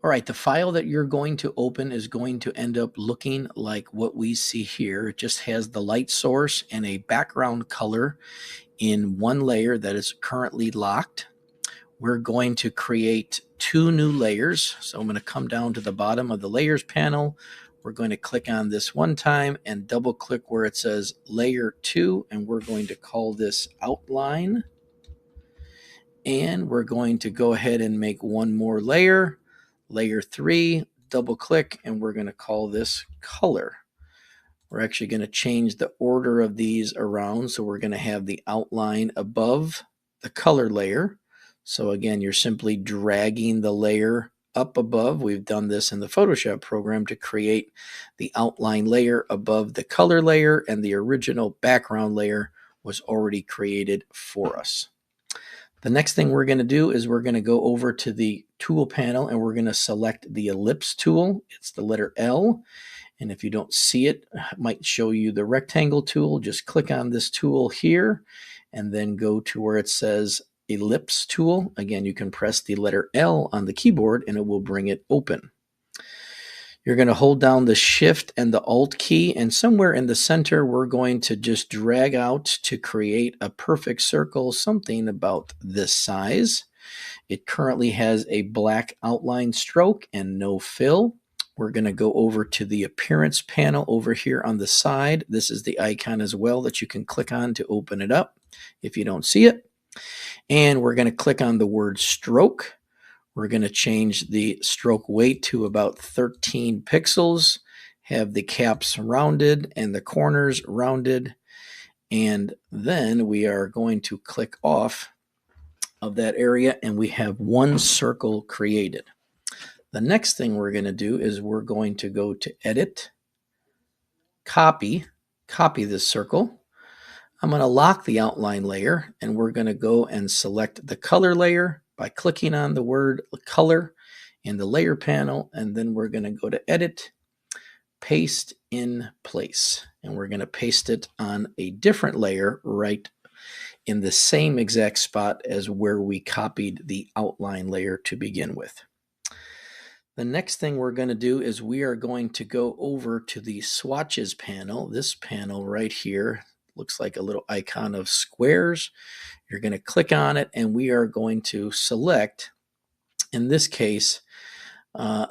All right, the file that you're going to open is going to end up looking like what we see here. It just has the light source and a background color in one layer that is currently locked. We're going to create two new layers. So I'm going to come down to the bottom of the layers panel. We're going to click on this one time and double click where it says layer 2, and we're going to call this outline. And we're going to go ahead and make one more layer, layer 3, double click, and we're going to call this color. We're actually going to change the order of these around. So we're going to have the outline above the color layer. So again, you're simply dragging the layer up above. We've done this in the Photoshop program to create the outline layer above the color layer, and the original background layer was already created for us. The next thing we're going to do is we're going to go over to the tool panel and we're going to select the ellipse tool. It's the letter L. And if you don't see it, it might show you the rectangle tool. Just click on this tool here and then go to where it says ellipse tool. Again, you can press the letter L on the keyboard and it will bring it open. You're going to hold down the Shift and the Alt key, and somewhere in the center, we're going to just drag out to create a perfect circle, something about this size. It currently has a black outline stroke and no fill. We're going to go over to the Appearance panel over here on the side. This is the icon as well that you can click on to open it up if you don't see it. And we're going to click on the word stroke. We're going to change the stroke weight to about 13 pixels, have the caps rounded and the corners rounded, and then we are going to click off of that area and we have one circle created. The next thing we're going to do is we're going to go to Edit, copy this circle. I'm going to lock the outline layer and we're going to go and select the color layer by clicking on the word color in the layer panel, and then we're going to go to Edit, Paste in Place, and we're going to paste it on a different layer right in the same exact spot as where we copied the outline layer to begin with. The next thing we're going to do is we are going to go over to the swatches panel. This panel right here looks like a little icon of squares. You're going to click on it and we are going to select, in this case,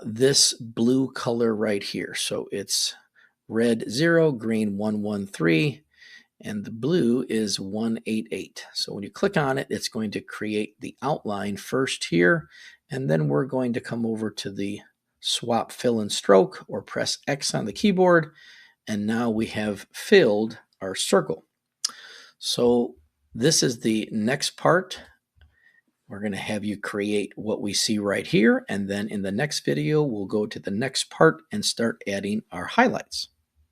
this blue color right here. So it's red 0, green 113, and the blue is 188. So when you click on it, it's going to create the outline first here, and then we're going to come over to the swap fill and stroke or press X on the keyboard, and now we have filled our circle. So this is the next part. We're going to have you create what we see right here, and then in the next video, we'll go to the next part and start adding our highlights.